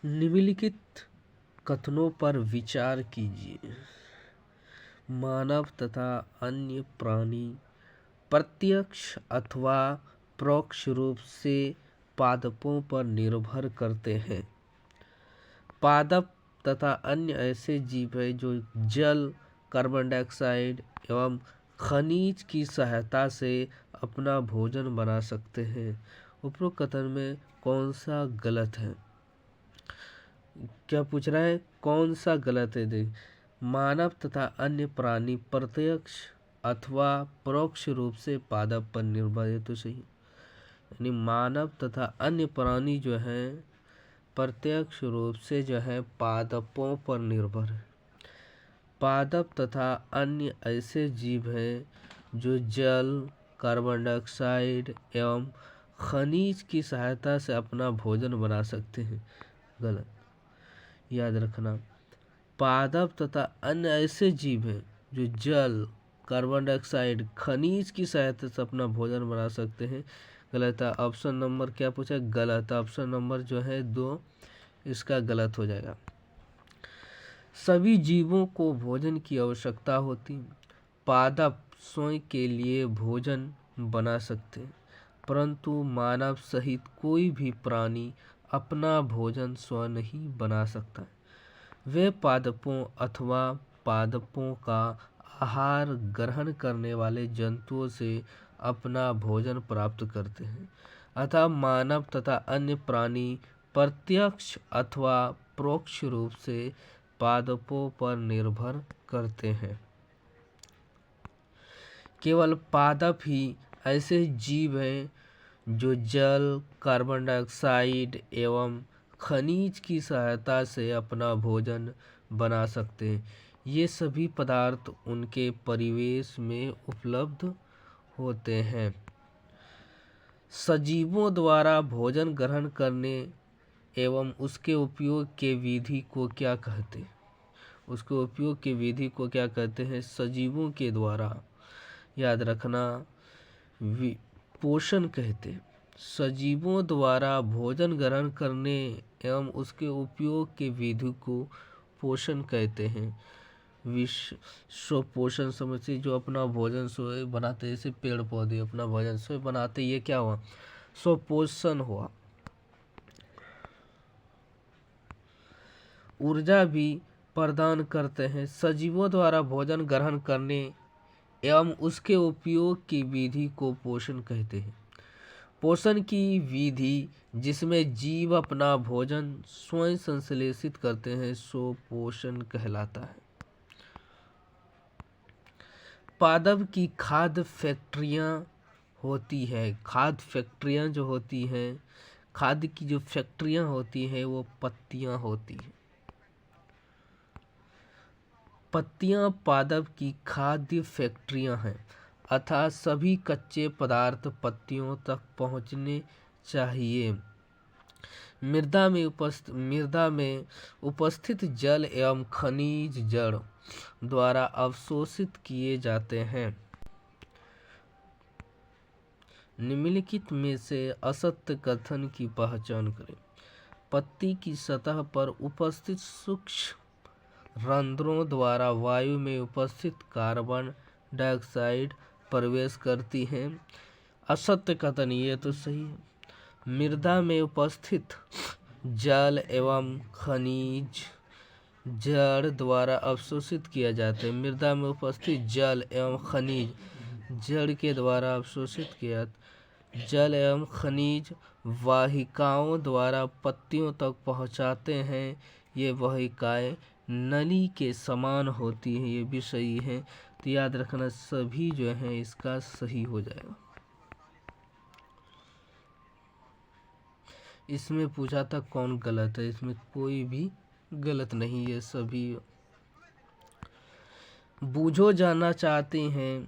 निम्नलिखित कथनों पर विचार कीजिए। मानव तथा अन्य प्राणी प्रत्यक्ष अथवा परोक्ष रूप से पादपों पर निर्भर करते हैं। पादप तथा अन्य ऐसे जीव हैं जो जल, कार्बन डाइऑक्साइड एवं खनिज की सहायता से अपना भोजन बना सकते हैं। उपरोक्त कथन में कौन सा गलत है? क्या पूछ रहा है? कौन सा गलत है? देख, मानव तथा अन्य प्राणी प्रत्यक्ष अथवा परोक्ष रूप से पादप पर निर्भर है, तो सही। यानी मानव तथा अन्य प्राणी जो हैं प्रत्यक्ष रूप से जो है पादपों पर निर्भर है। पादप तथा अन्य ऐसे जीव हैं जो जल, कार्बन डाइऑक्साइड एवं खनिज की सहायता से अपना भोजन बना सकते हैं। गलत। याद रखना, पादप तथा अन्य ऐसे जीव हैं जो जल, कार्बन डाइऑक्साइड, खनिज की सहायता से अपना भोजन बना सकते हैं। गलत है। ऑप्शन नंबर क्या पूछा? गलत। ऑप्शन नंबर जो है 2 इसका गलत हो जाएगा। सभी जीवों को भोजन की आवश्यकता होती। पादप स्वयं के लिए भोजन बना सकते हैं, परंतु मानव सहित कोई भी प्राणी अपना भोजन स्वयं नहीं बना सकता। वे पादपों अथवा पादपों का आहार ग्रहण करने वाले जंतुओं से अपना भोजन प्राप्त करते हैं। अतः मानव तथा अन्य प्राणी प्रत्यक्ष अथवा परोक्ष रूप से पादपों पर निर्भर करते हैं। केवल पादप ही ऐसे जीव हैं जो जल, कार्बन डाइऑक्साइड एवं खनिज की सहायता से अपना भोजन बना सकते हैं। ये सभी पदार्थ उनके परिवेश में उपलब्ध होते हैं। सजीवों द्वारा भोजन ग्रहण करने एवं उसके उपयोग के विधि को क्या कहते हैं? उसके उपयोग के विधि को क्या कहते हैं? सजीवों के द्वारा, याद रखना, पोषण कहते हैं। सजीवों द्वारा भोजन ग्रहण करने एवं उसके उपयोग के विधि को पोषण कहते हैं। विश्व पोषण समझते जो अपना भोजन स्वयं बनाते, जैसे पेड़ पौधे अपना भोजन स्वयं बनाते, ये क्या हुआ? स्वपोषण हुआ। ऊर्जा भी प्रदान करते हैं। सजीवों द्वारा भोजन ग्रहण करने एवं उसके उपयोग की विधि को पोषण कहते हैं। पोषण की विधि जिसमें जीव अपना भोजन स्वयं संश्लेषित करते हैं सो पोषण कहलाता है। पादप की खाद्य फैक्ट्रियाँ होती है। खाद्य फैक्ट्रियाँ जो होती हैं, खाद्य की जो फैक्ट्रियाँ होती हैं वो पत्तियाँ होती हैं। पत्तियाँ पादप की खाद्य फैक्ट्रियाँ हैं, अतः सभी कच्चे पदार्थ पत्तियों तक पहुँचने चाहिए। मृदा में उपस्थित जल एवं खनिज जड़ द्वारा अवशोषित किए जाते हैं। निम्नलिखित में से असत्य कथन की पहचान करें। पत्ती की सतह पर उपस्थित सूक्ष्म रंध्रों द्वारा वायु में उपस्थित कार्बन डाइऑक्साइड प्रवेश करती हैं। असत्य कथन ये तो सही है। मृदा में उपस्थित जल एवं खनिज जड़ द्वारा अवशोषित किया जाता है। मृदा में उपस्थित जल एवं खनिज जड़ के द्वारा अवशोषित किया। जल एवं खनिज वाहिकाओं द्वारा पत्तियों तक पहुंचाते हैं। ये वाहिकाएं नली के समान होती हैं। ये भी सही है। तो याद रखना सभी जो है इसका सही हो जाएगा। इसमें पूछा था कौन गलत है, इसमें कोई भी गलत नहीं है, सभी। बूझो जानना चाहते हैं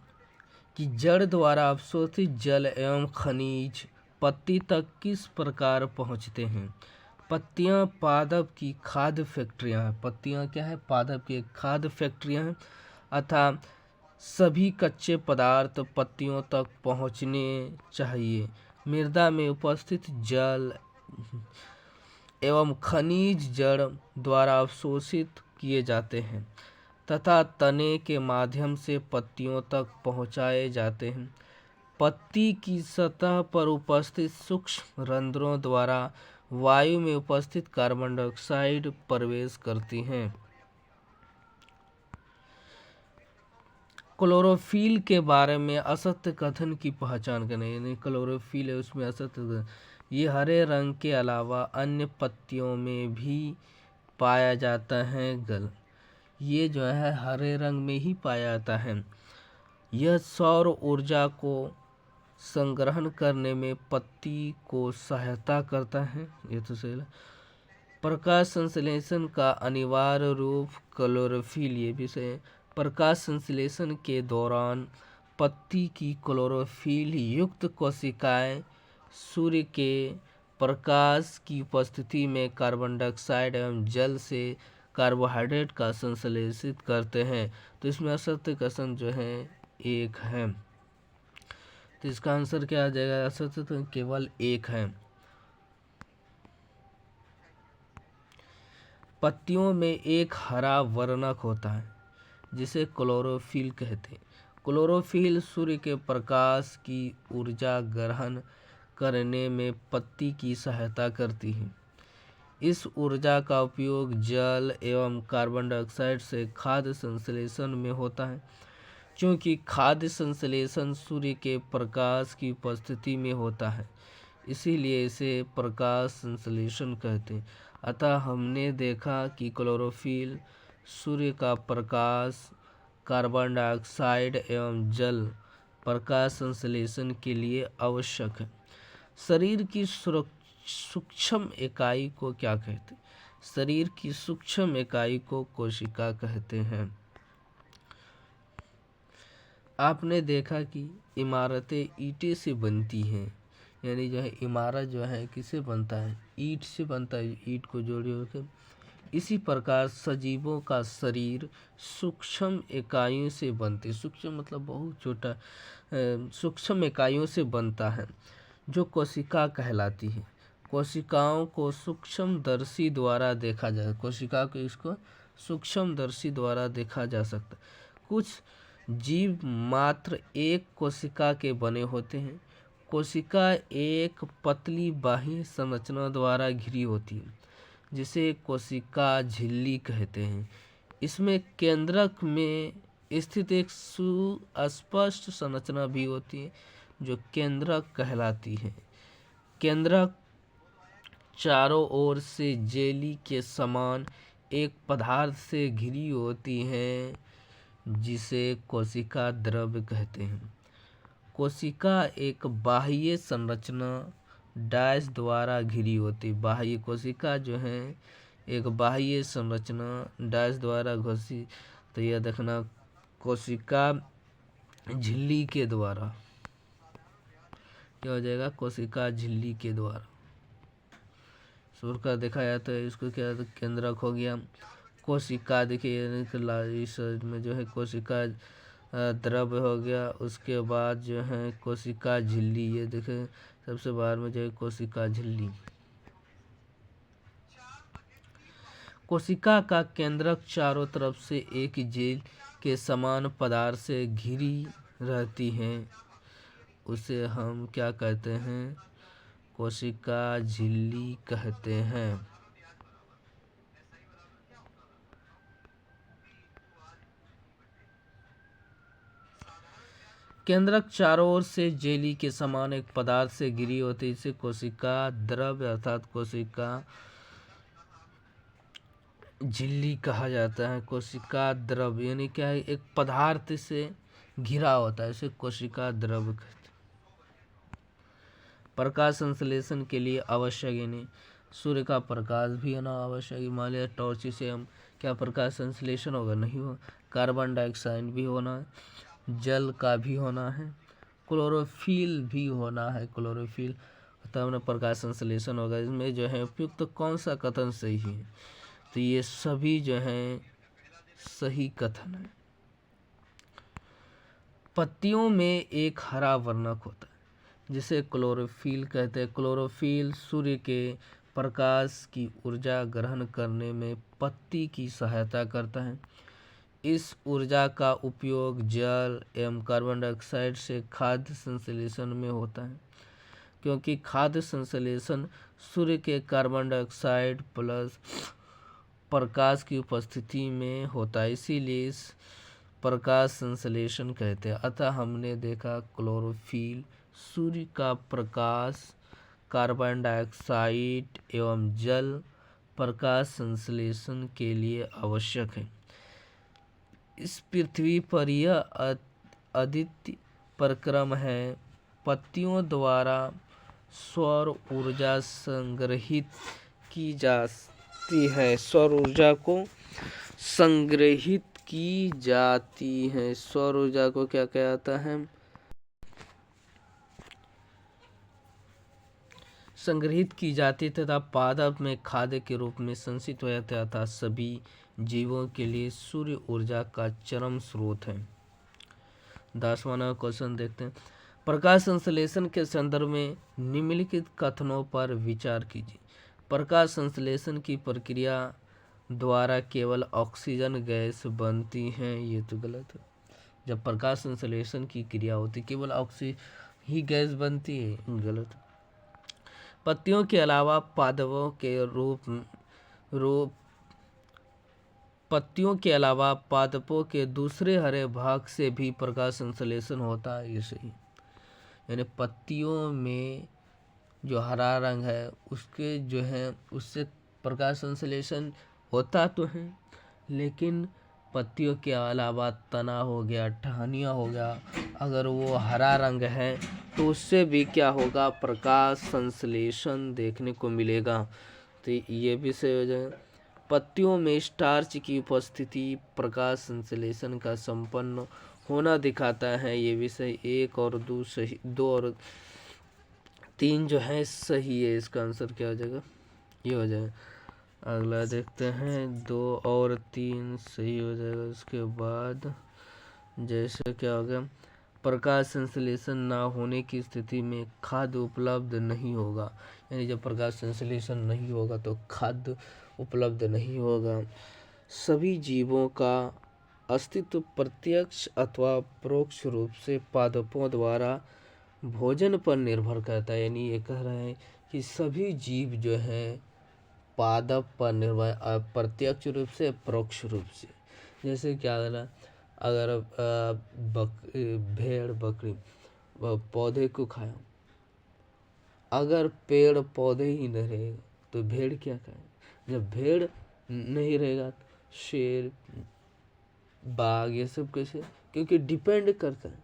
कि जड़ द्वारा अवशोषित जल एवं खनिज पत्ती तक किस प्रकार पहुंचते हैं। पत्तियां पादप की खाद्य फैक्ट्रियां हैं। पत्तियां क्या है? पादप की खाद्य फैक्ट्रियां हैं, अतः सभी कच्चे पदार्थ पत्तियों तक पहुंचने चाहिए। मृदा में उपस्थित जल एवं खनिज जड़ द्वारा अवशोषित किए जाते हैं तथा तने के माध्यम से पत्तियों तक पहुँचाए जाते हैं। पत्ती की सतह पर उपस्थित सूक्ष्म रंध्रों द्वारा वायु में उपस्थित कार्बन डाइऑक्साइड प्रवेश करती हैं। क्लोरोफिल के बारे में असत्य कथन की पहचान करें। यानी क्लोरोफिल है उसमें असत्य, ये हरे रंग के अलावा अन्य पत्तियों में भी पाया जाता है। ये जो है हरे रंग में ही पाया जाता है। यह सौर ऊर्जा को संग्रहण करने में पत्ती को सहायता करता है। ये तो सही है। प्रकाश संश्लेषण का अनिवार्य रूप क्लोरोफिल, ये भी सही है। प्रकाश संश्लेषण के दौरान पत्ती की क्लोरोफिल युक्त कोशिकाएं सूर्य के प्रकाश की उपस्थिति में कार्बन डाइऑक्साइड एवं जल से कार्बोहाइड्रेट का संश्लेषित करते हैं। तो इसमें असत्य कथन जो है एक है। तो इसका आंसर क्या आ जाएगा? असत्य तो केवल एक है। पत्तियों में एक हरा वर्णक होता है जिसे क्लोरोफिल कहते हैं। क्लोरोफिल सूर्य के प्रकाश की ऊर्जा ग्रहण करने में पत्ती की सहायता करती है। इस ऊर्जा का उपयोग जल एवं कार्बन डाइऑक्साइड से खाद्य संश्लेषण में होता है। क्योंकि खाद्य संश्लेषण सूर्य के प्रकाश की उपस्थिति में होता है, इसीलिए इसे प्रकाश संश्लेषण कहते हैं। अतः हमने देखा कि क्लोरोफिल सूर्य का प्रकाश, कार्बन डाइऑक्साइड एवं जल प्रकाश संश्लेषण के लिए आवश्यक है। शरीर की सूक्ष्म इकाई को क्या कहते हैं? शरीर की सूक्ष्म इकाई को कोशिका कहते हैं। आपने देखा कि इमारतें ईंटें से बनती हैं, यानी जो है इमारत जो है किससे बनता है? ईंट से बनता है, ईंट को जोड़े होकर। इसी प्रकार सजीवों का शरीर सूक्ष्म इकाइयों से बनते, सूक्ष्म मतलब बहुत छोटा, सूक्ष्म इकाइयों से बनता है जो कोशिका कहलाती है। कोशिकाओं को सूक्ष्मदर्शी द्वारा देखा जा, कोशिका को इसको सूक्ष्मदर्शी द्वारा देखा जा सकता है। कुछ जीव मात्र एक कोशिका के बने होते हैं। कोशिका एक पतली बाह्य संरचना द्वारा घिरी होती है जिसे कोशिका झिल्ली कहते हैं। इसमें केंद्रक में स्थित एक सुस्पष्ट संरचना भी होती है जो केंद्रक कहलाती है। केंद्रक चारों ओर से जेली के समान एक पदार्थ से घिरी होती है जिसे कोशिका द्रव्य कहते हैं। कोशिका एक बाह्य संरचना डैश द्वारा घिरी होती, बाह्य कोशिका जो है एक बाह्य संरचना डैश द्वारा घोषित। तो यह देखना कोशिका झिल्ली के द्वारा, क्या हो जाएगा? कोशिका झिल्ली के द्वारा सूर्य का देखा जाता है। इसको क्या केंद्रक हो गया। कोशिका देखिए इस में जो है कोशिका द्रव्य हो गया। उसके बाद जो है कोशिका झिल्ली, ये देखें सबसे बाहर में जो है कोशिका झिल्ली। कोशिका का केंद्रक चारों तरफ से एक जेल के समान पदार्थ से घिरी रहती है, उसे हम क्या कहते हैं? कोशिका झिल्ली कहते हैं। केंद्रक चारों ओर से जेली के समान एक पदार्थ से घिरी होती है, इसे कोशिका द्रव्य अर्थात कोशिका झिल्ली कहा जाता है। कोशिका द्रव्य यानी क्या है? एक पदार्थ से घिरा होता है, इसे कोशिका द्रव्य कहते हैं। प्रकाश संश्लेषण के लिए आवश्यक, यानी सूर्य का प्रकाश भी होना आवश्यक। हिमालय टॉर्च से हम क्या प्रकाश संश्लेषण होगा? नहीं होगा। कार्बन डाइऑक्साइड भी होना है, जल का भी होना है, क्लोरोफिल भी होना है। क्लोरोफिल तब न प्रकाश संश्लेषण होगा। इसमें जो है उपयुक्त कौन सा कथन सही है? तो ये सभी जो है सही कथन है। पत्तियों में एक हरा वर्णक होता है जिसे क्लोरोफिल कहते हैं। क्लोरोफिल सूर्य के प्रकाश की ऊर्जा ग्रहण करने में पत्ती की सहायता करता है। इस ऊर्जा का उपयोग जल एवं कार्बन डाइऑक्साइड से खाद्य संश्लेषण में होता है, क्योंकि खाद्य संश्लेषण सूर्य के कार्बन डाइऑक्साइड प्लस प्रकाश की उपस्थिति में होता है, इसीलिए इस प्रकाश संश्लेषण कहते हैं। अतः हमने देखा क्लोरोफिल सूर्य का प्रकाश, कार्बन डाइऑक्साइड एवं जल प्रकाश संश्लेषण के लिए आवश्यक है। इस पृथ्वी पर यह अद्वितीय प्रक्रम है। पत्तियों द्वारा सौर ऊर्जा संग्रहित की जाती है। सौर ऊर्जा को संग्रहित की जाती है। सौर ऊर्जा को क्या कहता है? संग्रहित की जाती तथा पादप में खाद्य के रूप में संचित हो जाता है, तथा सभी जीवों के लिए सूर्य ऊर्जा का चरम स्रोत है। 10वां क्वेश्चन देखते हैं। प्रकाश संश्लेषण के संदर्भ में निम्नलिखित कथनों पर विचार कीजिए। प्रकाश संश्लेषण की प्रक्रिया द्वारा केवल ऑक्सीजन गैस बनती है। ये तो गलत है। जब प्रकाश संश्लेषण की क्रिया होती केवल ऑक्सीजन ही गैस बनती है, गलत। पत्तियों के अलावा पादपों के दूसरे हरे भाग से भी प्रकाश संश्लेषण होता है। ये सही। यानी पत्तियों में जो हरा रंग है उसके जो है उससे प्रकाश संश्लेषण होता तो है, लेकिन पत्तियों के अलावा तना हो गया, टहनियाँ हो गया, अगर वो हरा रंग है तो उससे भी क्या होगा? प्रकाश संश्लेषण देखने को मिलेगा। तो ये भी सही हो जाएगा। पत्तियों में स्टार्च की उपस्थिति प्रकाश संश्लेषण का संपन्न होना दिखाता है। ये भी सही। 1 और 2 सही, 2 और 3 जो है सही है। इसका आंसर क्या हो जाएगा? ये हो जाएगा। अगला देखते हैं। 2 और 3 सही हो जाएगा। उसके बाद जैसे क्या हो गया? प्रकाश संश्लेषण ना होने की स्थिति में खाद्य उपलब्ध नहीं होगा। यानी जब प्रकाश संश्लेषण नहीं होगा तो खाद्य उपलब्ध नहीं होगा। सभी जीवों का अस्तित्व प्रत्यक्ष अथवा परोक्ष रूप से पादपों द्वारा भोजन पर निर्भर करता है। यानी ये कह रहे हैं कि सभी जीव जो हैं पादप पर निर्भर, प्रत्यक्ष रूप से परोक्ष रूप से। जैसे क्या है, अगर भेड़ बकरी पौधे को खाया, अगर पेड़ पौधे ही नहीं रहेगा तो भेड़ क्या खाएगा? जब भेड़ नहीं रहेगा शेर बाघ ये सब कैसे? क्योंकि डिपेंड करता है।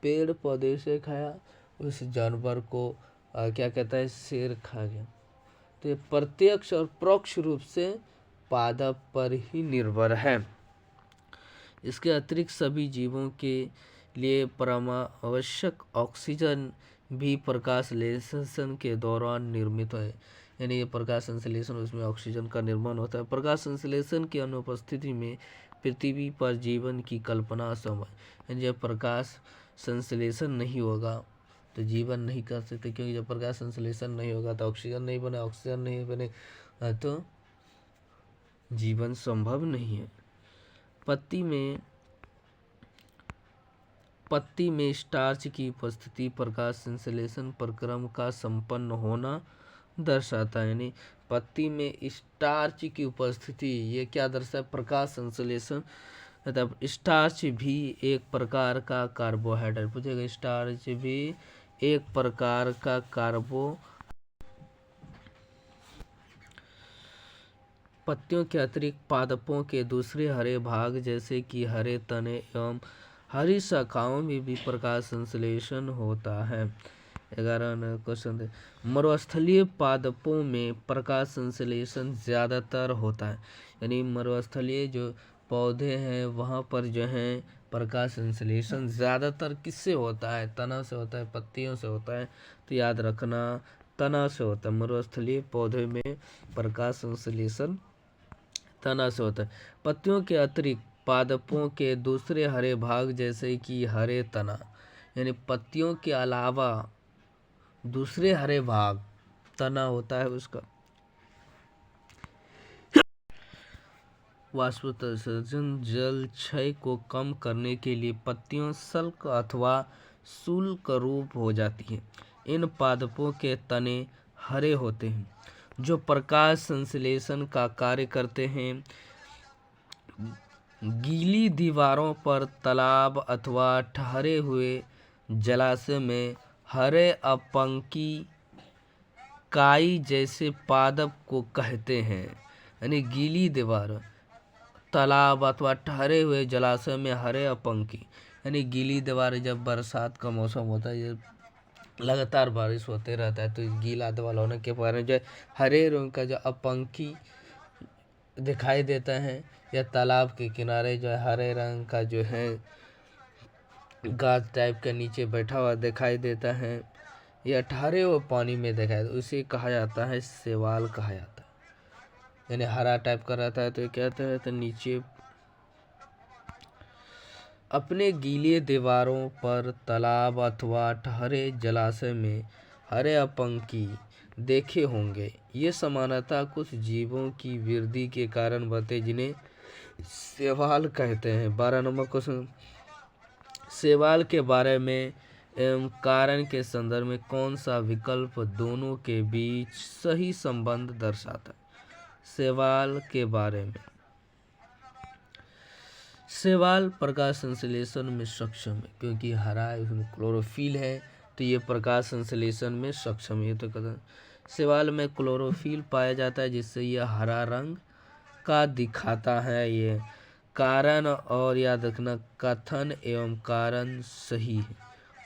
पेड़ पौधे से खाया, उस जानवर को क्या कहता है? शेर खा गया। तो ये प्रत्यक्ष और परोक्ष रूप से पादप पर ही निर्भर है। इसके अतिरिक्त सभी जीवों के लिए परमावश्यक ऑक्सीजन भी प्रकाश संश्लेषण के दौरान निर्मित है। यानी ये प्रकाश संश्लेषण, उसमें ऑक्सीजन का निर्माण होता है। प्रकाश संश्लेषण की अनुपस्थिति में पृथ्वी पर जीवन की कल्पना असंभव है। यानी जब प्रकाश संश्लेषण नहीं होगा तो जीवन नहीं कर सकते, क्योंकि जब प्रकाश संश्लेषण नहीं होगा तो ऑक्सीजन नहीं बने, ऑक्सीजन नहीं बने तो जीवन संभव नहीं है। पत्ती में स्टार्च की उपस्थिति प्रकाश संश्लेषण प्रक्रम का संपन्न होना दर्शाता है। यानी पत्ती में स्टार्च की उपस्थिति ये क्या दर्शाता है? प्रकाश संश्लेषण। मतलब स्टार्च भी एक प्रकार का कार्बोहाइड्रेट, पूछेगा स्टार्च भी एक प्रकार का पत्तियों के अतिरिक्त पादपों के दूसरे हरे भाग जैसे कि हरे तने एवं हरी शाखाओं में भी प्रकाश संश्लेषण होता है। 11वां क्वेश्चन। मरुस्थलीय पादपों में प्रकाश संश्लेषण ज़्यादातर होता है। यानी मरुस्थलीय जो पौधे हैं वहाँ पर जो है प्रकाश संश्लेषण ज़्यादातर किससे होता है? तना से होता है, पत्तियों से होता है। तो याद रखना तना से होता है। मरुस्थलीय पौधे में प्रकाश संश्लेषण तना से होता है। पत्तियों के अतिरिक्त पादपों के दूसरे हरे भाग जैसे कि हरे तना, यानी पत्तियों के अलावा दूसरे हरे भाग तना होता है उसका, वाष्पोत्सर्जन जल क्षय को कम करने के लिए पत्तियों सल्क अथवा शुष्क रूप हो जाती है। इन पादपों के तने हरे होते हैं जो प्रकाश संश्लेषण का कार्य करते हैं। गीली दीवारों पर, तालाब अथवा ठहरे हुए जलाशय में हरे अपंकी काई जैसे पादप को कहते हैं। यानी गीली दीवार, तालाब अथवा ठहरे हुए जलाशय में हरे अपंकी, यानी गीली दीवार, जब बरसात का मौसम होता है, जब लगातार बारिश होते रहता है, तो गीला दीवार होने के कारण जो हरे रंग का जो अपंकी दिखाई देता है, या तालाब के किनारे जो है हरे रंग का जो है गाछ टाइप के नीचे बैठा हुआ दिखाई देता है, या ठहरे हुए पानी में दिखाई देता है, उसे कहा जाता है शैवाल कहा जाता है। यानी हरा टाइप का रहता है, तो ये कहते हैं तो नीचे अपने गीले दीवारों पर, तालाब अथवा ठहरे जलाशय में हरे अपंकी देखे होंगे। ये समानता कुछ जीवों की वृद्धि के कारण बनते जिन्हें शैवाल कहते हैं। 12 नंबर क्वेश्चन, शैवाल के बारे में एवं कारण के संदर्भ में कौन सा विकल्प दोनों के बीच सही संबंध दर्शाता है? शैवाल के बारे में, शैवाल प्रकाश संश्लेषण में सक्षम है, क्योंकि हरा उसमें क्लोरोफिल है, तो ये प्रकाश संश्लेषण में सक्षम है। तो कहते हैं शैवाल में क्लोरोफिल पाया जाता है, जिससे यह हरा रंग का दिखाता है। ये कारण और याद रखना, कथन एवं कारण सही है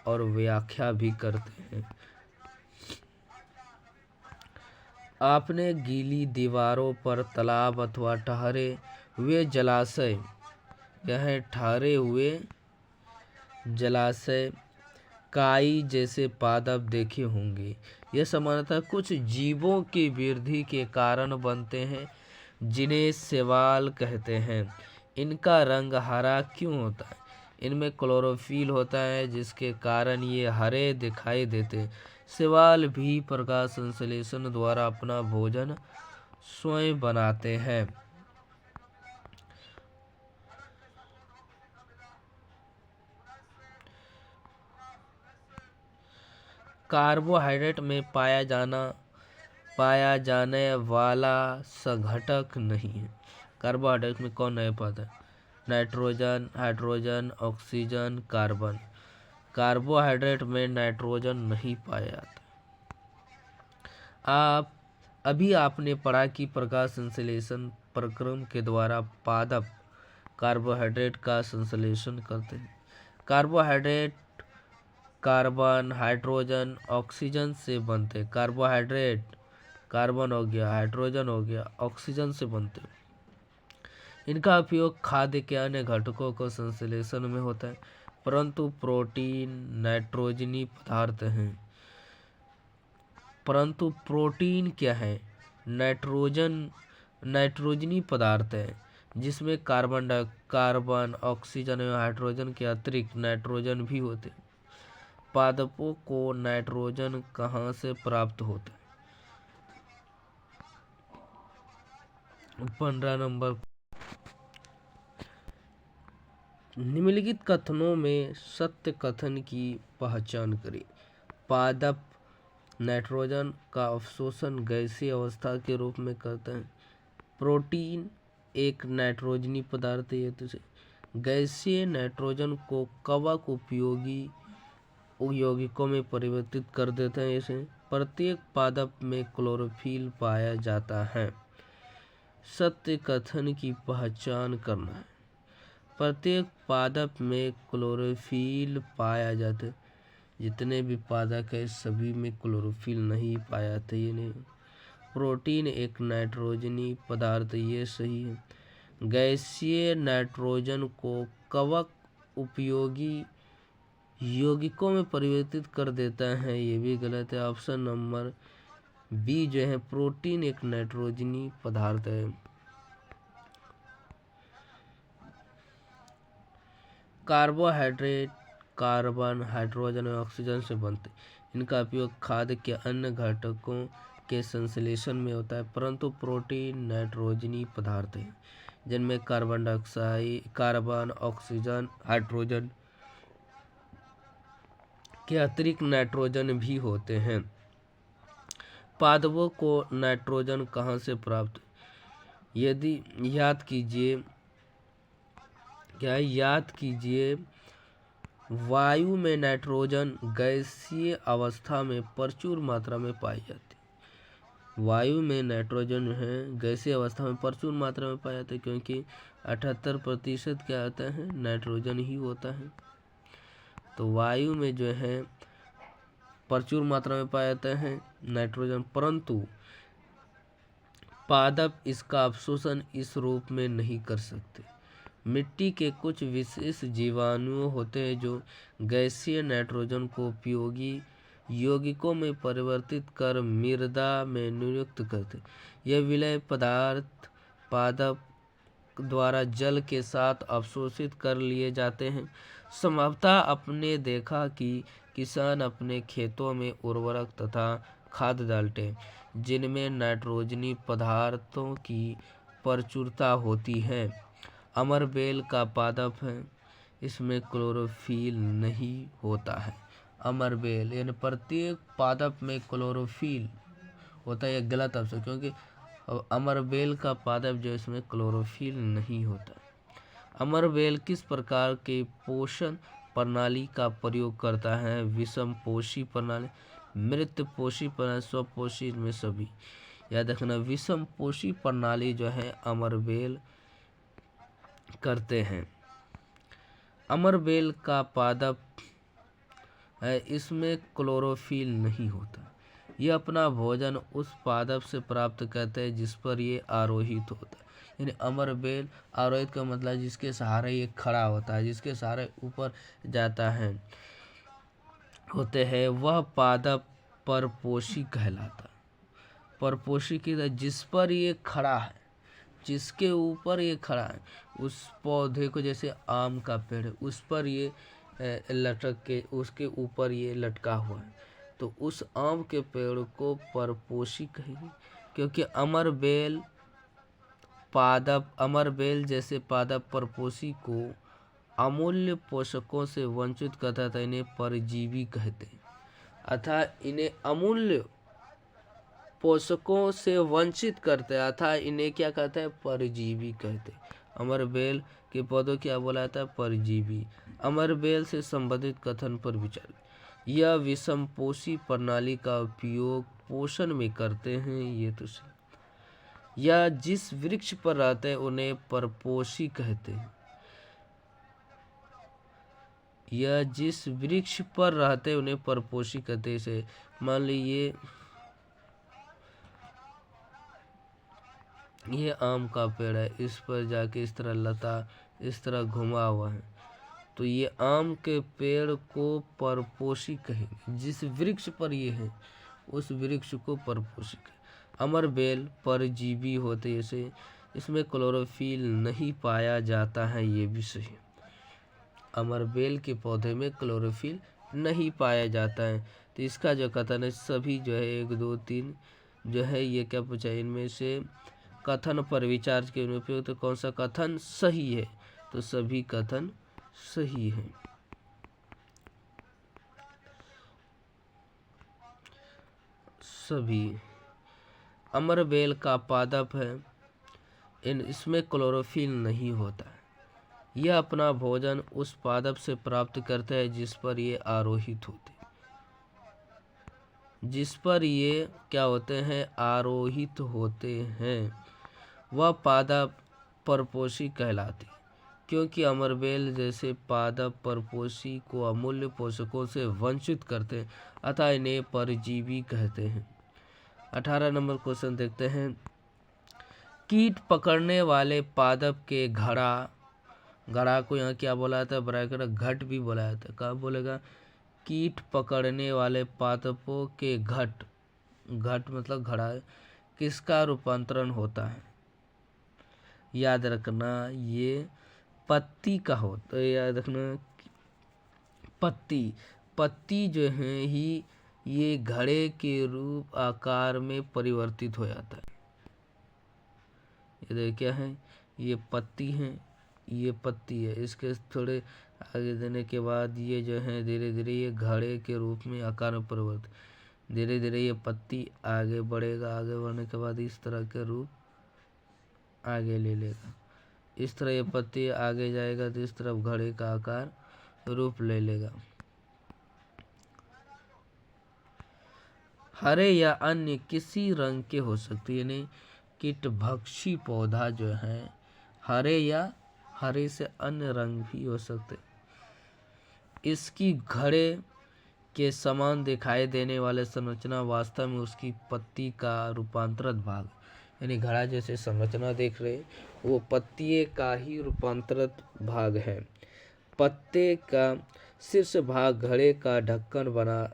और व्याख्या भी करते हैं। आपने गीली दीवारों पर, तालाब अथवा ठहरे हुए जलाशय, यह ठहरे हुए जलाशय काई जैसे पादप देखे होंगे। यह सामान्यतः कुछ जीवों की वृद्धि के कारण बनते हैं जिन्हें शैवाल कहते हैं। इनका रंग हरा क्यों होता है? इनमें क्लोरोफिल होता है, जिसके कारण ये हरे दिखाई देते हैं। शैवाल भी प्रकाश संश्लेषण द्वारा अपना भोजन स्वयं बनाते हैं। कार्बोहाइड्रेट में पाया जाने वाला संघटक नहीं है। कार्बोहाइड्रेट में कौन नहीं पाता है? Nitrogen, hydrogen, oxygen, carbon. Carbohydrate में नाइट्रोजन नहीं पाया जाता। अभी आपने पढ़ा कि प्रकाश संश्लेषण प्रक्रम के द्वारा पादप कार्बोहाइड्रेट का संश्लेषण करते हैं। कार्बोहाइड्रेट कार्बन, हाइड्रोजन, ऑक्सीजन से बनते। कार्बोहाइड्रेट कार्बन हो गया, हाइड्रोजन हो गया, ऑक्सीजन से बनते। इनका उपयोग खाद्य के अन्य घटकों को संश्लेषण में होता है, परंतु प्रोटीन नाइट्रोजनी पदार्थ हैं। परंतु प्रोटीन क्या है? नाइट्रोजनी पदार्थ है, जिसमें कार्बन, ऑक्सीजन एवं हाइड्रोजन के अतिरिक्त नाइट्रोजन भी होते हैं। पादपों को नाइट्रोजन कहाँ से प्राप्त होता है? 15 नंबर, निम्नलिखित कथनों में सत्य कथन की पहचान करें। पादप नाइट्रोजन का अवशोषण गैसीय अवस्था के रूप में करता है। प्रोटीन एक नाइट्रोजनी पदार्थ है, तो गैसीय नाइट्रोजन को कवक यौगिकों में परिवर्तित कर देते हैं। इसे प्रत्येक पादप में क्लोरोफिल पाया जाता है। सत्य कथन की पहचान करना है। प्रत्येक पादप में क्लोरोफिल पाया जाता है। जितने भी पादप है सभी में क्लोरोफिल नहीं पाया जाता। ये नहीं। प्रोटीन एक नाइट्रोजनी पदार्थ, ये सही है। गैसीय नाइट्रोजन को कवक उपयोगी यौगिकों में परिवर्तित कर देता है, ये भी गलत है। ऑप्शन नंबर बी जो है, प्रोटीन एक नाइट्रोजनी पदार्थ है। कार्बोहाइड्रेट कार्बन, हाइड्रोजन और ऑक्सीजन से बनते। इनका उपयोग खाद्य के अन्य घटकों के संश्लेषण में होता है, परंतु प्रोटीन नाइट्रोजनी पदार्थ है। जिनमें carbon dioxide, carbon, oxygen, hydrogen के अतिरिक्त नाइट्रोजन भी होते हैं। पादपों को नाइट्रोजन कहाँ से प्राप्त, यदि याद कीजिए वायु में नाइट्रोजन गैसीय अवस्था में प्रचुर मात्रा में पाई जाती है। वायु में नाइट्रोजन है गैसीय अवस्था में प्रचुर मात्रा में पाया जाता है, क्योंकि 78% क्या होता है, नाइट्रोजन ही होता है। तो वायु में जो है प्रचुर मात्रा में पाया जाता है नाइट्रोजन, परंतु पादप इसका अवशोषण इस रूप में नहीं कर सकते। मिट्टी के कुछ विशेष जीवाणु होते हैं जो गैसीय नाइट्रोजन को उपयोगी यौगिकों में परिवर्तित कर मृदा में नियुक्त करते। यह विलय पदार्थ पादप द्वारा जल के साथ अवशोषित कर लिए जाते हैं। संभवतः आपने देखा कि किसान अपने खेतों में उर्वरक तथा खाद डालते हैं जिनमें नाइट्रोजनी पदार्थों की प्रचुरता होती है। अमरबेल का पादप है, इसमें क्लोरोफिल नहीं होता है। अमरबेल यानी प्रत्येक पादप में क्लोरोफिल होता है, यह गलत अवसर, क्योंकि अमरबेल का पादप जो इसमें क्लोरोफिल नहीं होता। अमरबेल किस प्रकार के पोषण प्रणाली का प्रयोग करता है? विषम पोषी प्रणाली, मृत पोषी प्रणाली, स्वपोषी, इनमें सभी। याद रखना, विषम पोषी प्रणाली जो है अमरबेल करते हैं। अमरबेल का पादप है, इसमें क्लोरोफिल नहीं होता। यह अपना भोजन उस पादप से प्राप्त करते हैं जिस पर ये आरोहित होता है। यानी अमरबेल आरोहित का मतलब जिसके सहारे ये खड़ा होता है, जिसके सहारे ऊपर जाता है होते हैं, वह पादप परपोषी कहलाता है। परपोषी की जिस पर ये खड़ा है, जिसके ऊपर ये खड़ा है, उस पौधे को, जैसे आम का पेड़ है, उस पर ये लटक के उसके ऊपर ये लटका हुआ है, तो उस आम के पेड़ को परपोषी कहेंगे। क्योंकि अमरबेल जैसे पादप परपोषी को अमूल्य पोषकों से वंचित करता था, इन्हें परजीवी कहते हैं। अर्थात इन्हें अमूल्य पोषकों से वंचित करते हैं, अर्थात इन्हें क्या कहते हैं, परजीवी कहते हैं। अमरबेल के पौधों क्या बोला जाता है, परजीवी। अमरबेल से संबंधित कथन पर विचार। यह विषमपोषी प्रणाली का उपयोग पोषण में करते हैं, ये तो सही। या जिस वृक्ष पर रहते हैं उन्हें परपोषी कहते हैं। या जिस वृक्ष पर रहते हैं उन्हें परपोषी कहते हैं। मान लीजिए ये आम का पेड़ है, इस पर जाके इस तरह लता इस तरह घुमा हुआ है, तो ये आम के पेड़ को परपोषी कहेंगे। जिस वृक्ष पर ये है उस वृक्ष को परपोषी कहेंगे। अमरबेल परजीवी होते जैसे इसमें क्लोरोफिल नहीं पाया जाता है, ये भी सही। अमरबेल के पौधे में क्लोरोफिल नहीं पाया जाता है, तो इसका जो कथन है सभी जो है 1, 2, 3 जो है ये क्या पूछा, इनमें से कथन पर विचार के उपयोग तो कौन सा कथन सही है, तो सभी कथन सही है। सभी अमरबेल का पादप है, इसमें क्लोरोफिल नहीं होता है। यह अपना भोजन उस पादप से प्राप्त करता है जिस पर ये आरोहित होते हैं, जिस पर ये क्या होते हैं, आरोहित होते हैं, वह पादप परपोषी कहलाते हैं। क्योंकि अमरबेल जैसे पादप परपोषी को अमूल्य पोषकों से वंचित करते हैं, अतः इन्हें परजीवी कहते हैं। 18 नंबर क्वेश्चन देखते हैं। कीट पकड़ने वाले पादप के घड़ा को यहाँ क्या बोला जाता है, ब्रैकेट घट भी बोला जाता है। कहाँ बोलेगा, कीट पकड़ने वाले पादपों के घट मतलब घड़ा, किसका रूपांतरण होता है? याद रखना ये पत्ती का होता है। याद रखना पत्ती जो है ही ये घड़े के रूप आकार में परिवर्तित हो जाता है। ये क्या है, ये पत्ती है, ये पत्ती है। इसके थोड़े आगे देने के बाद ये जो है धीरे धीरे ये घड़े के रूप में आकार में परिवर्तित, धीरे धीरे ये पत्ती आगे बढ़ेगा। आगे बढ़ने के बाद इस तरह के रूप आगे ले लेगा। इस तरह ये पत्ती आगे जाएगा तो इस तरफ घड़े का आकार रूप ले लेगा। हरे या अन्य किसी रंग के हो सकते, यानी कीटभक्षी पौधा जो है हरे या हरे से अन्य रंग भी हो सकते। इसकी घड़े के समान दिखाई देने वाले संरचना वास्तव में उसकी पत्ती का रूपांतरित भाग, यानी घड़ा जैसे संरचना देख रहे वो पत्ती का ही रूपांतरित भाग है। पत्ते का शीर्ष भाग घड़े का ढक्कन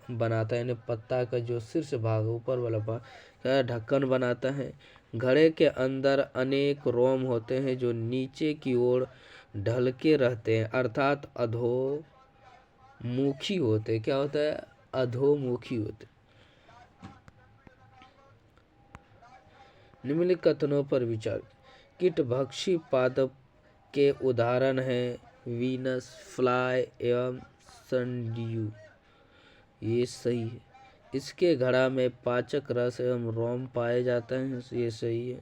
बनाता है, यानी पत्ता का जो शीर्ष भाग ऊपर वाला भाग का ढक्कन बनाता है। घड़े के अंदर अनेक रोम होते हैं जो नीचे की ओर ढलके रहते हैं, अर्थात अधोमुखी होते। क्या होता है? अधोमुखी होते। निम्नलिखित कथनों पर विचार। कीटभक्षी पादप के उदाहरण हैं वीनस फ्लाई एवं सनड्यू। ये सही है। इसके घड़ा में पाचक रस एवं रोम पाए जाते हैं। ये सही है।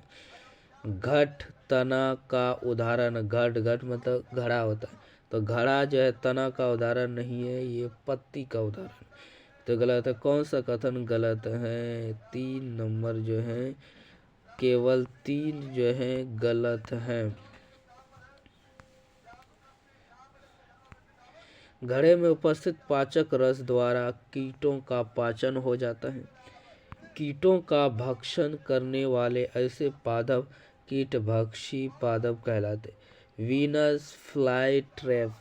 घट तना का उदाहरण, घट मतलब घड़ा होता है, तो घड़ा जो है तना का उदाहरण नहीं है, ये पत्ती का उदाहरण, तो गलत है। कौन सा कथन गलत है? 3 नंबर जो है, केवल 3 जो है गलत है। घड़े में उपस्थित पाचक रस द्वारा कीटों का पाचन हो जाता है। कीटों का भक्षण करने वाले ऐसे पादप कीटभक्षी पादप कहलाते। वीनस फ्लाई ट्रैप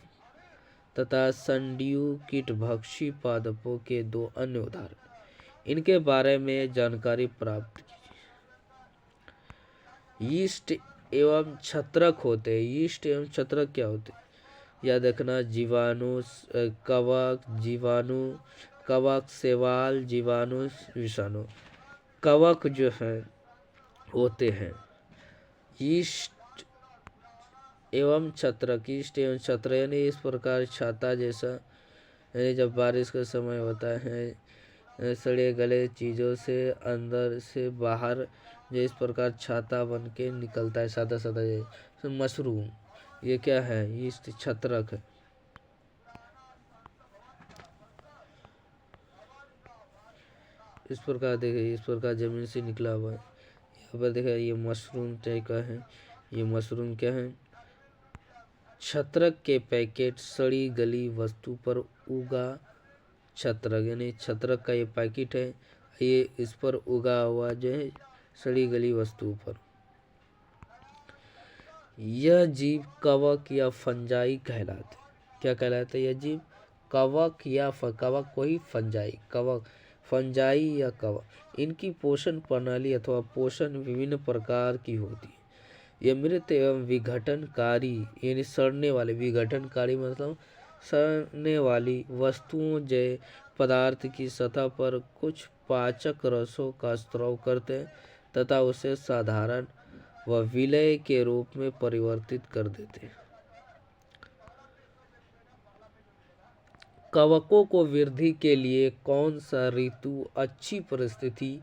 तथा सनड्यू कीटभक्षी पादपों के 2 अन्य उदाहरण। इनके बारे में जानकारी प्राप्त कीजिए। यीस्ट एवं छत्रक होते हैं। यीस्ट एवं छत्रक क्या होते हैं? याद रखना, जीवाणु कवक शैवाल, जीवाणु विषाणु। कवक जो है होते हैं। यीस्ट एवं छत्रक, यीस्ट एवं छत्र यानी इस प्रकार छाता जैसा, जब बारिश का समय होता है सड़े गले चीज़ों से अंदर से बाहर जो इस प्रकार छाता बन के निकलता है, सादा सादा जैसा मशरूम, ये क्या है? यीस्ट छत्रक है। इस प्रकार देखिए, इस प्रकार जमीन से निकला हुआ है। यहाँ पर देखा, ये मशरूम टाइप का है। ये मशरूम क्या है? छत्रक के पैकेट सड़ी गली वस्तु पर उगा छत्रक, यानी छत्रक का ये पैकेट है, ये इस पर उगा हुआ जो है सड़ी गली वस्तु पर। यह जीव कवक या फंजाई कहलाते। क्या कहलाते? यह जीव कवक या कवक कोई फंजाई, कवक फंजाई या कवक। इनकी पोषण प्रणाली अथवा पोषण विभिन्न प्रकार की होती है। यह मृत एवं विघटनकारी, यानी सड़ने वाले, विघटनकारी मतलब सड़ने वाली वस्तुओं जय पदार्थ की सतह पर कुछ पाचक रसों का स्राव करते हैं तथा उसे साधारण व विलय के रूप में परिवर्तित कर देते हैं। कवकों को वृद्धि के लिए कौन सा ऋतु अच्छी परिस्थिति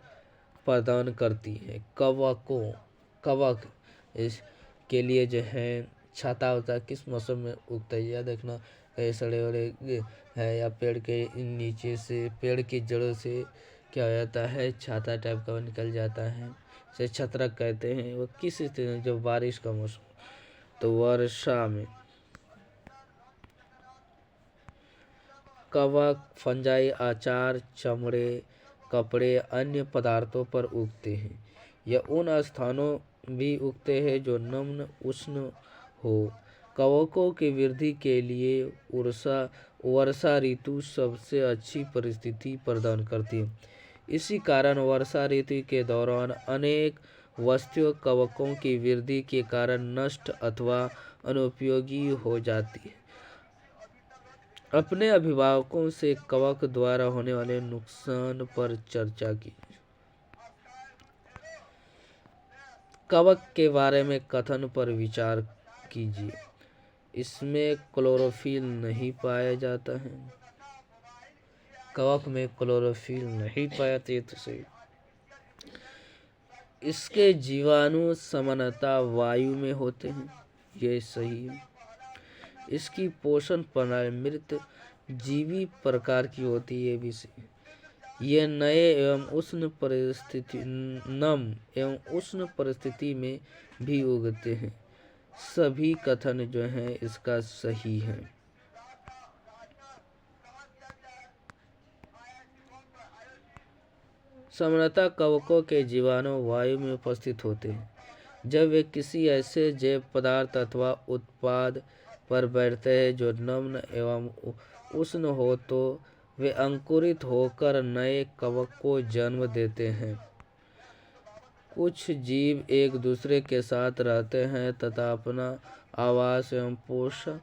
प्रदान करती है? कवक इसके लिए जो है छाता होता है, किस मौसम में उगता है? यह देखना, कई सड़े वड़े है या पेड़ के नीचे से, पेड़ की जड़ों से क्या हो जाता है, छाता टाइप का निकल जाता है, इसे छत्रक कहते हैं। वो किस स्थिति में? जब बारिश का मौसम, तो वर्षा में। कवक फंजाई आचार, चमड़े, कपड़े, अन्य पदार्थों पर उगते हैं। यह उन स्थानों भी उगते हैं जो नम्र उष्ण हो। कवकों की वृद्धि के लिए वर्षा ऋतु सबसे अच्छी परिस्थिति प्रदान करती है। इसी कारण वर्षा ऋतु के दौरान अनेक वस्तुएं कवकों की वृद्धि के कारण नष्ट अथवा अनुपयोगी हो जाती है। अपने अभिभावकों से कवक द्वारा होने वाले नुकसान पर चर्चा की। कवक के बारे में कथन पर विचार कीजिए। इसमें क्लोरोफिल नहीं पाया जाता है। कवक में क्लोरोफिल नहीं पाया जाता है, तो सही। इसके जीवाणु सामान्यतः वायु में होते हैं, ये सही है। इसकी पोषण प्रणाली मृत जीवी प्रकार की होती है, ये भी सही है। ये नए एवं नम एवं उष्ण परिस्थिति में भी उगते हैं। सभी कथन जो हैं इसका सही है। सामान्यतः कवकों के जीवाणु वायु में उपस्थित होते हैं। जब वे किसी ऐसे जैव पदार्थ अथवा उत्पाद पर बैठते हैं जो नम्र एवं उष्ण हो, तो वे अंकुरित होकर नए कवक को जन्म देते हैं। कुछ जीव एक दूसरे के साथ रहते हैं तथा अपना आवास एवं पोषक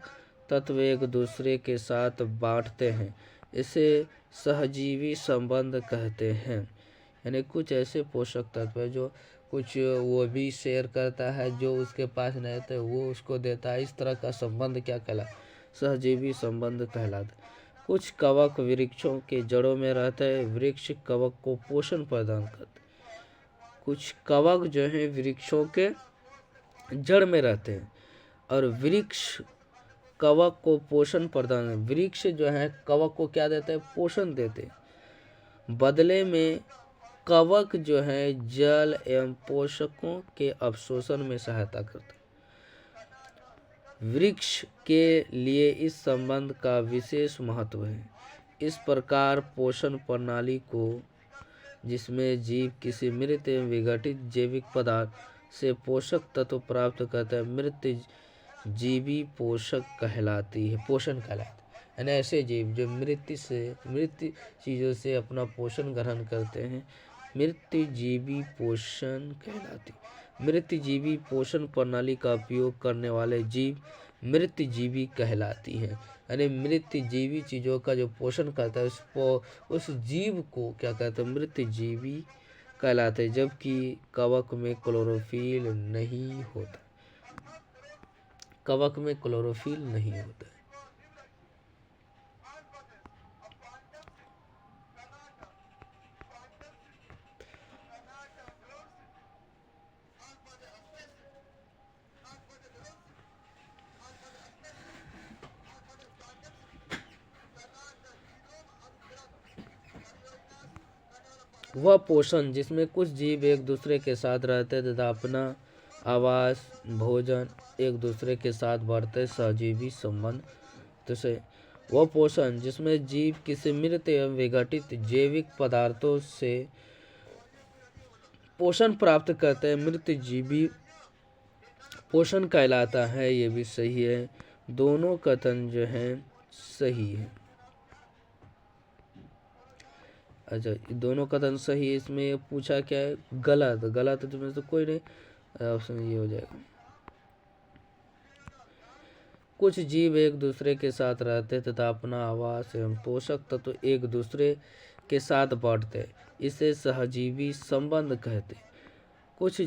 तत्व एक दूसरे के साथ बांटते हैं। इसे सहजीवी संबंध कहते हैं। यानी कुछ ऐसे पोषक तत्व है जो कुछ वो भी शेयर करता है, जो उसके पास नहीं थे वो उसको देता है। इस तरह का संबंध क्या कहलाता? सहजीवी संबंध कहलाता। कुछ कवक वृक्षों के जड़ों में रहते हैं। वृक्ष कवक को पोषण प्रदान करते। कुछ कवक जो है वृक्षों के जड़ में रहते हैं और वृक्ष कवक को पोषण प्रदान। वृक्ष जो है कवक को क्या देते हैं? पोषण देते हैं। बदले में कवक जो है जल एवं पोषकों के अवशोषण में सहायता करते हैं। वृक्ष के लिए इस संबंध का विशेष महत्व है। इस प्रकार पोषण प्रणाली को, जिसमें जीव किसी मृत एवं विघटित जैविक पदार्थ से पोषक तत्व प्राप्त करता है, मृत जीवी पोषक कहलाती है, पोषण कहलाती है। यानी ऐसे जीव जो मृत चीज़ों से अपना पोषण ग्रहण करते हैं, मृत जीवी पोषण कहलाती। मृत जीवी पोषण प्रणाली का उपयोग करने वाले जीव मृत जीवी कहलाती हैं। यानी मृत जीवी चीज़ों का जो पोषण करता है उस जीव को क्या कहते हैं? मृत जीवी कहलाते हैं। जबकि कवक में क्लोरोफिल नहीं होता। कवक में क्लोरोफिल नहीं होता है। वह पोषण जिसमें कुछ जीव एक दूसरे के साथ रहते तथा अपना आवास भोजन एक दूसरे के साथ बांटते, सहजीवी संबंध। तो से वह पोषण जिसमें जीव किसी मृत एवं विघटित जैविक पदार्थों से पोषण प्राप्त करते हैं, मृत जीवी पोषण कहलाता है। ये भी सही है। दोनों कथन जो हैं सही है। अच्छा, दोनों कथन सही है। इसमें पूछा क्या है? गलत। गलत तो में तो कोई नहीं, ऑप्शन ये हो जाएगा। कुछ जीव एक दूसरे के साथ रहते तथा अपना आवास एवं पोषक तत्व एक दूसरे के साथ बांटते, इसे सहजीवी संबंध कहते। कुछ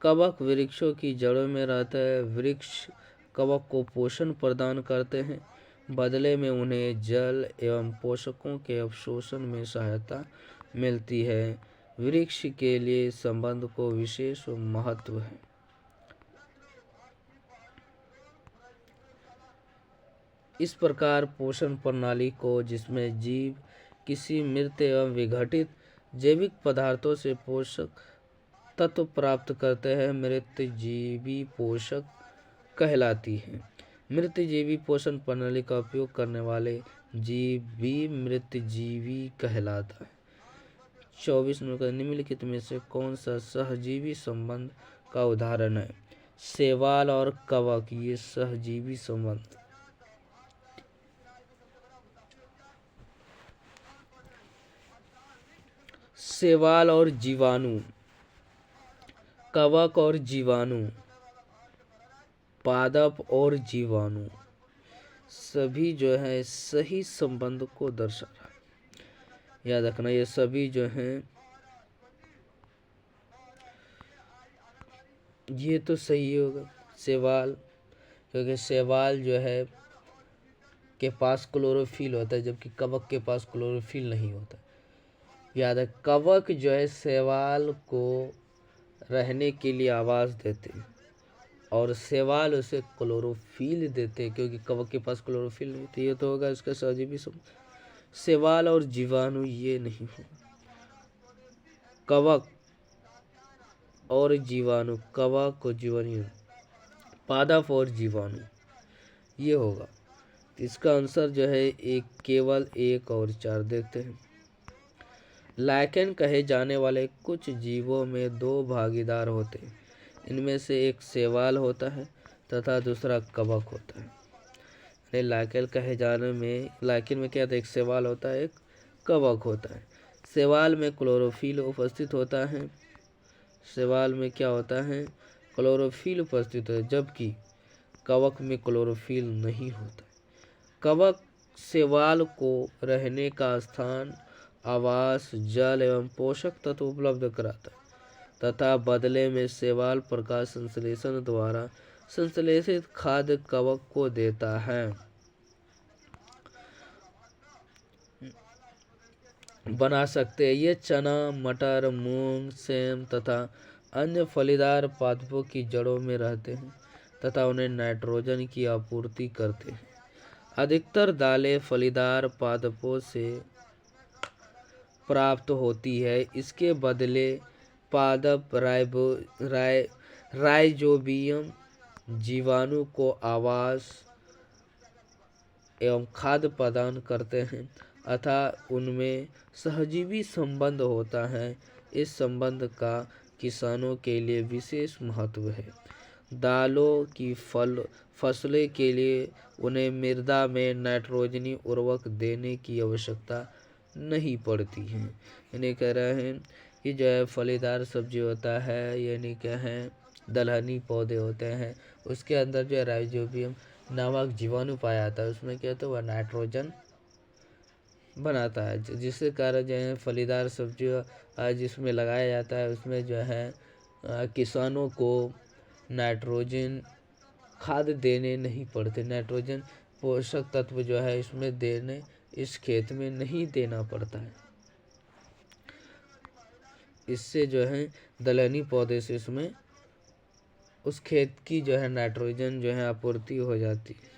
कवक वृक्षों की जड़ों में रहता है। वृक्ष कवक को पोषण प्रदान करते हैं। बदले में उन्हें जल एवं पोषकों के अवशोषण में सहायता मिलती है। वृक्ष के लिए संबंध को विशेष महत्व है। इस प्रकार पोषण प्रणाली को, जिसमें जीव किसी मृत एवं विघटित जैविक पदार्थों से पोषक तत्व प्राप्त करते हैं, मृत जीवी पोषक कहलाती है। मृत जीवी पोषण प्रणाली का उपयोग करने वाले जीव भी मृत जीवी कहलाता है। 24 नंबर, निम्नलिखित में से कौन सा सहजीवी संबंध का उदाहरण है? शैवाल और कवक, ये सहजीवी संबंध। शैवाल और जीवाणु, कवक और जीवाणु, पादप और जीवाणु, सभी जो है सही संबंध को दर्शा रहा है। याद रखना, ये सभी जो हैं ये तो सही होगा शैवाल, क्योंकि शैवाल जो है के पास क्लोरोफिल होता है, जबकि कवक के पास क्लोरोफिल नहीं होता। याद है, कवक जो है शैवाल को रहने के लिए आवास देते हैं और शैवाल उसे क्लोरोफिल देते हैं, क्योंकि कवक के पास क्लोरोफिल नहीं होती। ये तो होगा इसका सहजीवी संबंध। शैवाल और जीवाणु ये नहीं हो। कवक और जीवाणु, कवक और जीवाणु, पादप और जीवाणु, ये होगा। इसका आंसर जो है एक, केवल 1 और 4 देखते हैं। लाइकेन कहे जाने वाले कुछ जीवों में 2 भागीदार होते हैं। इनमें से एक शैवाल होता है तथा दूसरा कवक होता है। लाइकेन कहे जाने में, लाइकेन में क्या होता है, एक शैवाल होता है, एक कवक होता है। शैवाल में क्लोरोफिल उपस्थित होता है, शैवाल में क्या होता है, क्लोरोफिल उपस्थित है, जबकि कवक में क्लोरोफिल नहीं होता। कवक शैवाल को रहने का स्थान, आवास, जल एवं पोषक तत्व उपलब्ध कराता है तथा बदले में शैवाल प्रकाश संश्लेषण द्वारा संश्लेषित खाद्य कवक को देता है। बना सकते हैं। ये चना, मटर, मूंग, सेम तथा अन्य फलीदार पादपों की जड़ों में रहते हैं तथा उन्हें नाइट्रोजन की आपूर्ति करते हैं। अधिकतर दालें फलीदार पादपों से प्राप्त होती है। इसके बदले पादप राइजोबियम जीवाणु को आवास एवं खाद्य प्रदान करते हैं अतः उनमें सहजीवी संबंध होता है। इस संबंध का किसानों के लिए विशेष महत्व है। दालों की फसलें के लिए उन्हें मृदा में नाइट्रोजनी उर्वरक देने की आवश्यकता नहीं पड़ती है। यानी कह रहे हैं कि जो है फलीदार सब्जी होता है, यानी क्या है, दलहनी पौधे होते हैं, उसके अंदर जो है राइजोबियम नामक जीवाणु पाया जाता है। उसमें क्या होता है, वह नाइट्रोजन बनाता है, जिसके कारण जो है फलीदार सब्जी जिसमें लगाया जाता है उसमें जो है किसानों को नाइट्रोजन खाद देने नहीं पड़ते। नाइट्रोजन पोषक तत्व जो है इसमें देने, इस खेत में नहीं देना पड़ता है। इससे जो है दलहनी पौधे से इसमें उस खेत की जो है नाइट्रोजन जो है आपूर्ति हो जाती है।